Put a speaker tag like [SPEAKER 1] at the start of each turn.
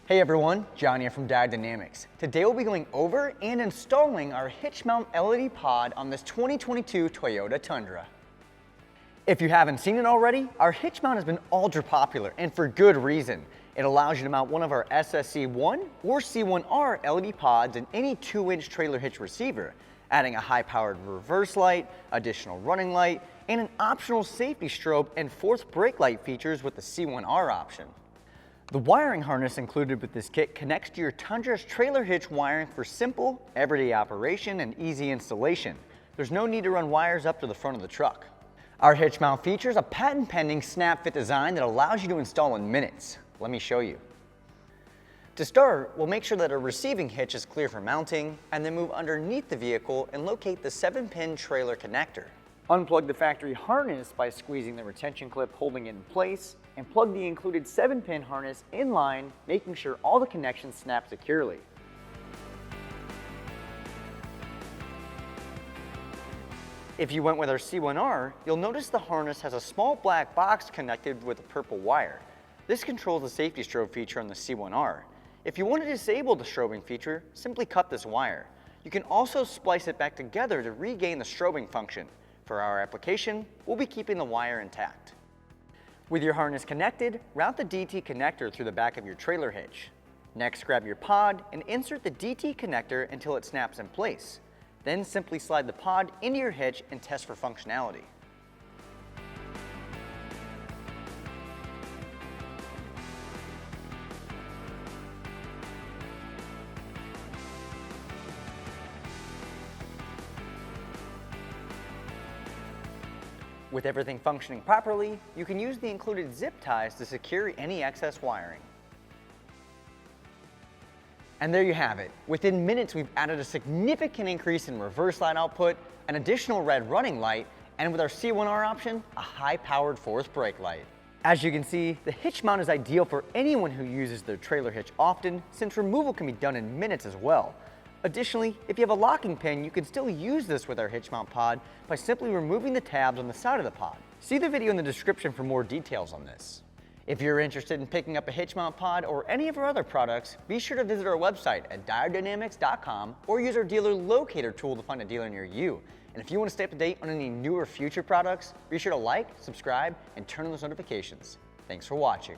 [SPEAKER 1] Hey everyone, John here from Diode. Today we'll be going over and installing our HitchMount LED pod on this 2022 Toyota Tundra. If you haven't seen it already, our HitchMount has been ultra popular and for good reason. It allows you to mount one of our SSC1 or C1R LED pods in any 2-inch trailer hitch receiver, adding a high-powered reverse light, additional running light, and an optional safety strobe and fourth brake light features with the C1R option. The wiring harness included with this kit connects to your Tundra's trailer hitch wiring for simple, everyday operation and easy installation. There's no need to run wires up to the front of the truck. Our hitch mount features a patent-pending snap-fit design that allows you to install in minutes. Let me show you. To start, we'll make sure that our receiving hitch is clear for mounting, and then move underneath the vehicle and locate the 7-pin trailer connector. Unplug the factory harness by squeezing the retention clip holding it in place, and plug the included 7-pin harness in line, making sure all the connections snap securely. If you went with our C1R, you'll notice the harness has a small black box connected with a purple wire. This controls the safety strobe feature on the C1R. If you want to disable the strobing feature, simply cut this wire. You can also splice it back together to regain the strobing function. For our application, we'll be keeping the wire intact. With your harness connected, route the DT connector through the back of your trailer hitch. Next, grab your pod and insert the DT connector until it snaps in place. Then simply slide the pod into your hitch and test for functionality. With everything functioning properly, you can use the included zip ties to secure any excess wiring. And there you have it. Within minutes, we've added a significant increase in reverse light output, an additional red running light, and with our C1R option, a high-powered fourth brake light. As you can see, the hitch mount is ideal for anyone who uses their trailer hitch often, since removal can be done in minutes as well. Additionally, if you have a locking pin, you can still use this with our hitch mount pod by simply removing the tabs on the side of the pod. See the video in the description for more details on this. If you're interested in picking up a hitch mount pod or any of our other products, be sure to visit our website at diodynamics.com or use our dealer locator tool to find a dealer near you. And if you want to stay up to date on any new or future products, be sure to like, subscribe, and turn on those notifications. Thanks for watching.